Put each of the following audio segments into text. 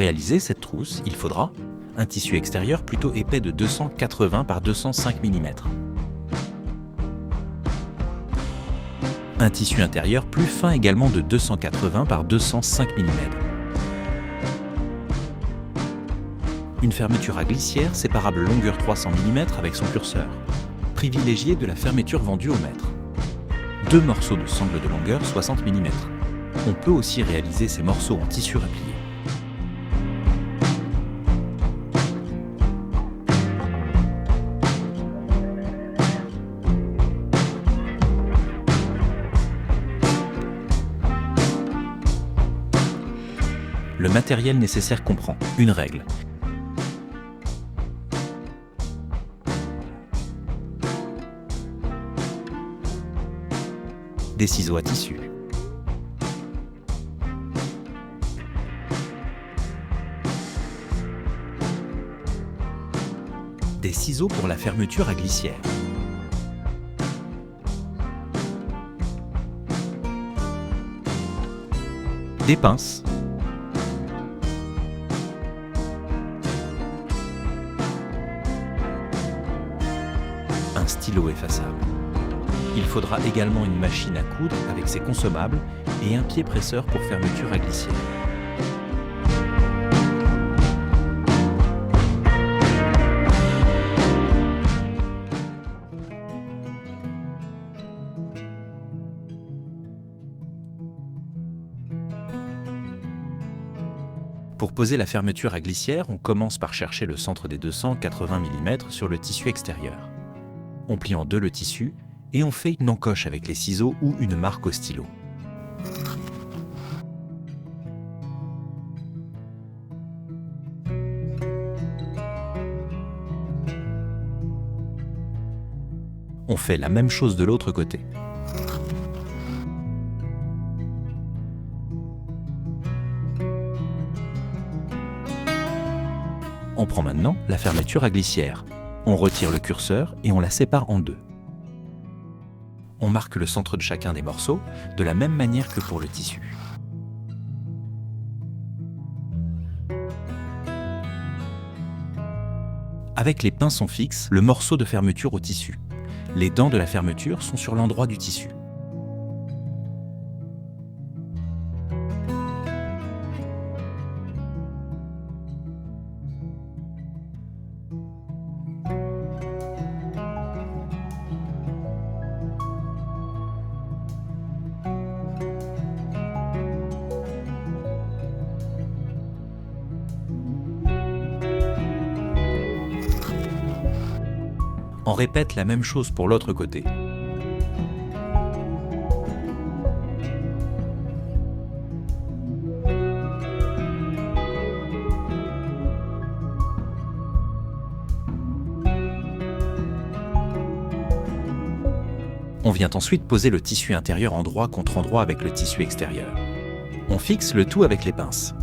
réaliser cette trousse, il faudra un tissu extérieur plutôt épais de 280 par 205 mm. Un tissu intérieur plus fin également de 280 par 205 mm. Une fermeture à glissière séparable longueur 300 mm avec son curseur, privilégiée de la fermeture vendue au mètre. 2 morceaux de sangle de longueur 60 mm. On peut aussi réaliser ces morceaux en tissu replié. Le matériel nécessaire comprend une règle, des ciseaux à tissu, des ciseaux pour la fermeture à glissière, des pinces, un stylo effaçable. Il faudra également une machine à coudre avec ses consommables et un pied presseur pour fermeture à glissière. Pour poser la fermeture à glissière, on commence par chercher le centre des 280 mm sur le tissu extérieur. On plie en deux le tissu et on fait une encoche avec les ciseaux ou une marque au stylo. On fait la même chose de l'autre côté. On prend maintenant la fermeture à glissière. On retire le curseur et on la sépare en deux. On marque le centre de chacun des morceaux, de la même manière que pour le tissu. Avec les pinces on fixe le morceau de fermeture au tissu. Les dents de la fermeture sont sur l'endroit du tissu. On répète la même chose pour l'autre côté. On vient ensuite poser le tissu intérieur endroit contre endroit avec le tissu extérieur. On fixe le tout avec les pinces.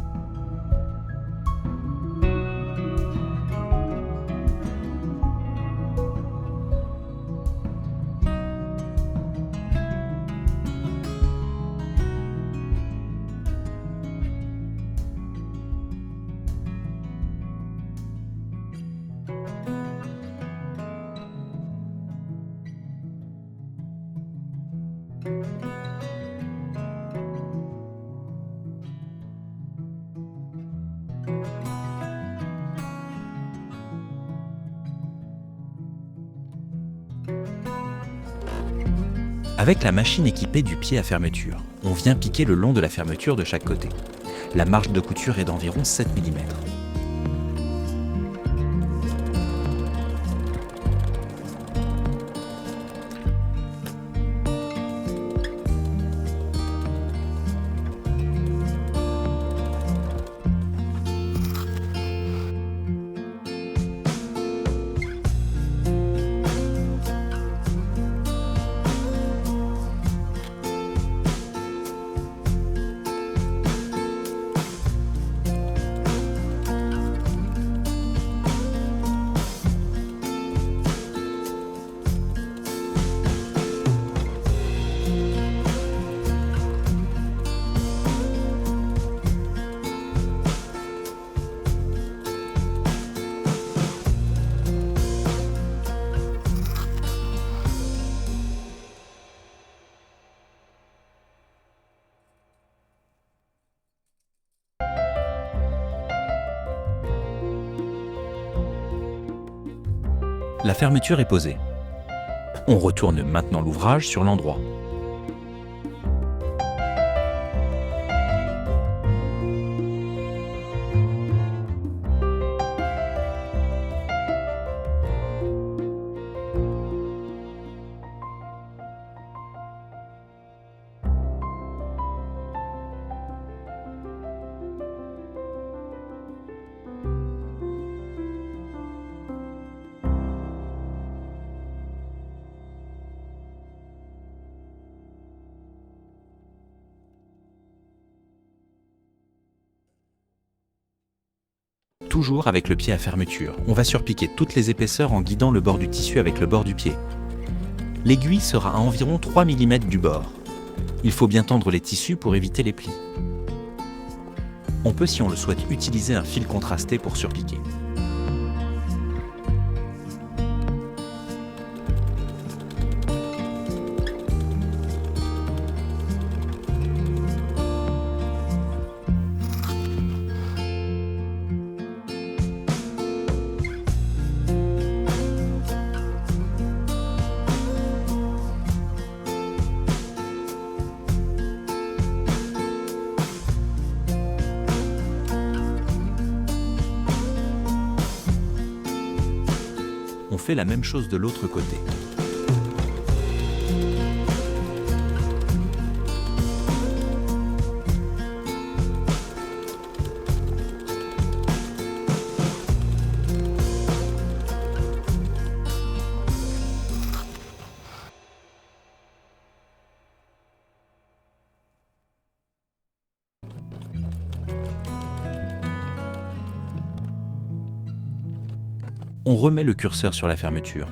Avec la machine équipée du pied à fermeture, on vient piquer le long de la fermeture de chaque côté. La marge de couture est d'environ 7 mm. La fermeture est posée. On retourne maintenant l'ouvrage sur l'endroit. Toujours avec le pied à fermeture, on va surpiquer toutes les épaisseurs en guidant le bord du tissu avec le bord du pied. L'aiguille sera à environ 3 mm du bord. Il faut bien tendre les tissus pour éviter les plis. On peut, si on le souhaite, utiliser un fil contrasté pour surpiquer. On fait la même chose de l'autre côté. On remet le curseur sur la fermeture.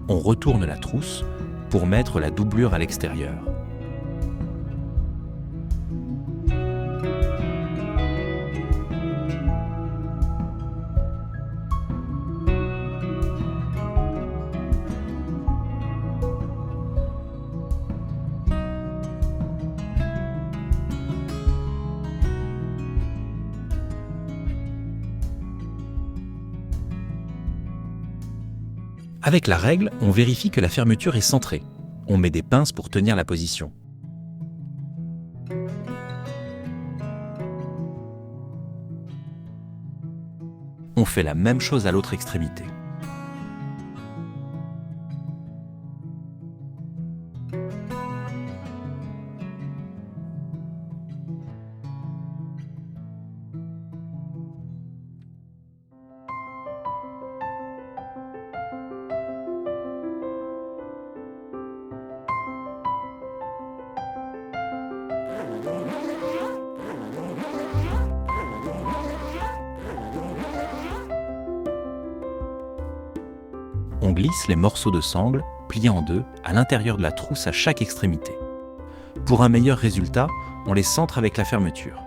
On retourne la trousse pour mettre la doublure à l'extérieur. Avec la règle, on vérifie que la fermeture est centrée. On met des pinces pour tenir la position. On fait la même chose à l'autre extrémité. On glisse les morceaux de sangle, pliés en deux, à l'intérieur de la trousse à chaque extrémité. Pour un meilleur résultat, on les centre avec la fermeture.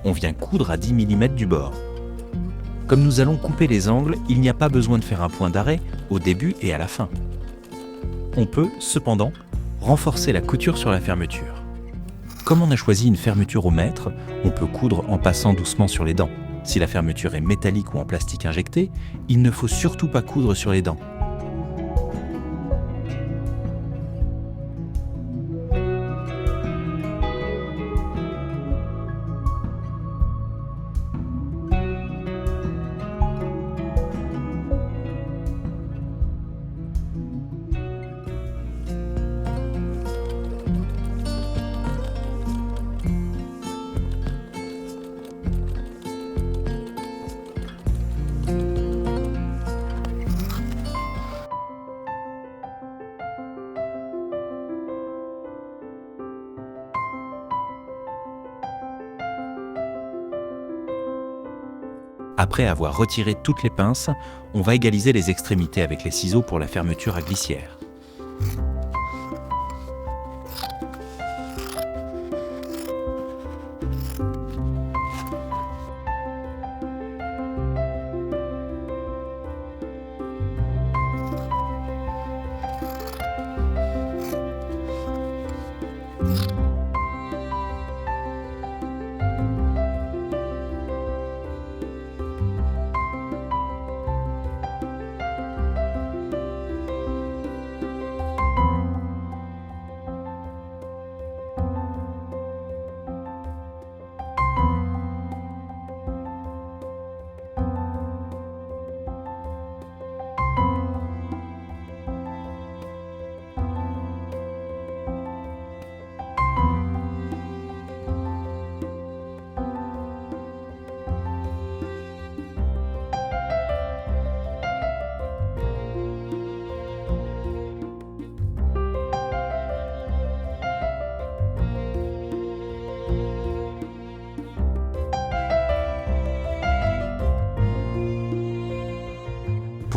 On vient coudre à 10 mm du bord. Comme nous allons couper les angles, il n'y a pas besoin de faire un point d'arrêt au début et à la fin. On peut, cependant, renforcer la couture sur la fermeture. Comme on a choisi une fermeture au mètre, on peut coudre en passant doucement sur les dents. Si la fermeture est métallique ou en plastique injecté, il ne faut surtout pas coudre sur les dents. Après avoir retiré toutes les pinces, on va égaliser les extrémités avec les ciseaux pour la fermeture à glissière.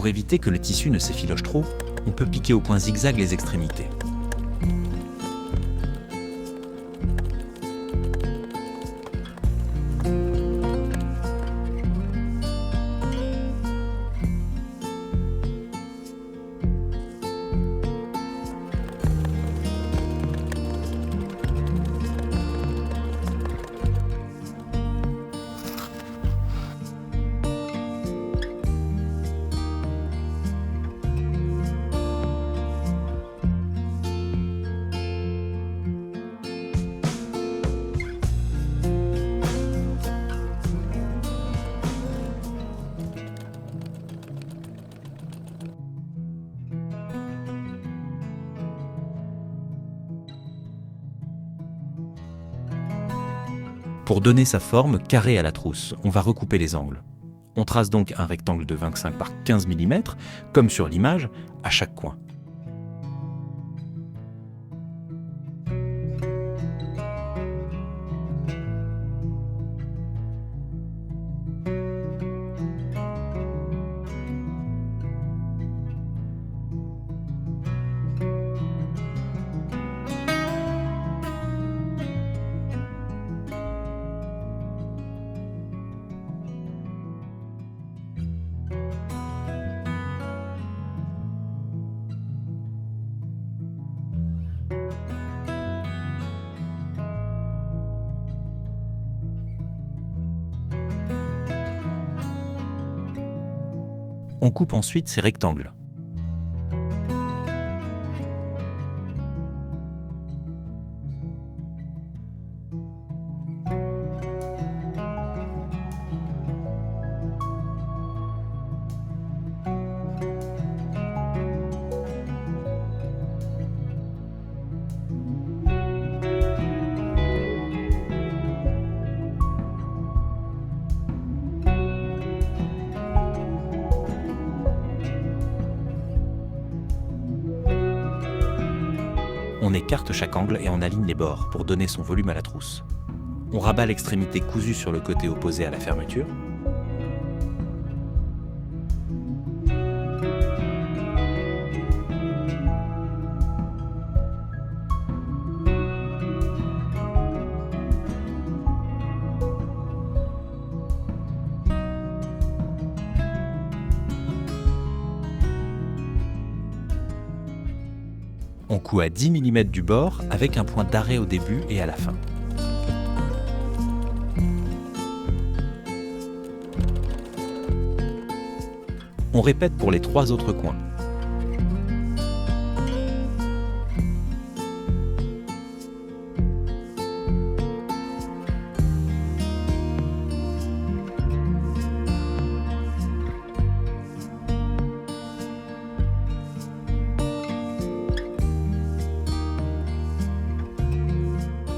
Pour éviter que le tissu ne s'effiloche trop, on peut piquer au point zigzag les extrémités. Pour donner sa forme carrée à la trousse, on va recouper les angles. On trace donc un rectangle de 25 par 15 mm, comme sur l'image, à chaque coin. On coupe ensuite ces rectangles. On écarte chaque angle et on aligne les bords pour donner son volume à la trousse. On rabat l'extrémité cousue sur le côté opposé à la fermeture. On coud à 10 mm du bord avec un point d'arrêt au début et à la fin. On répète pour les 3 autres coins.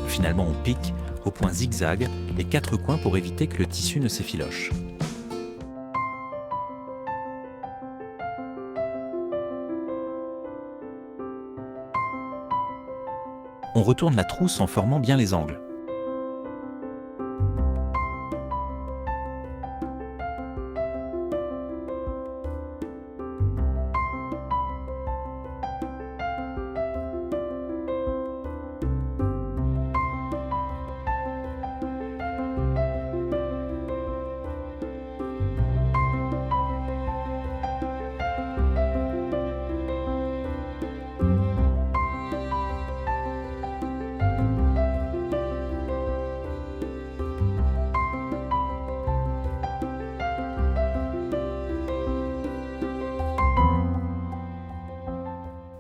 Finalement, on pique au point zigzag les 4 coins pour éviter que le tissu ne s'effiloche. On retourne la trousse en formant bien les angles.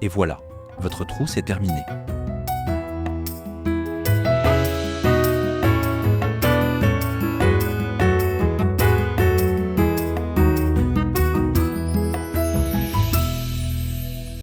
Et voilà, votre trousse est terminée.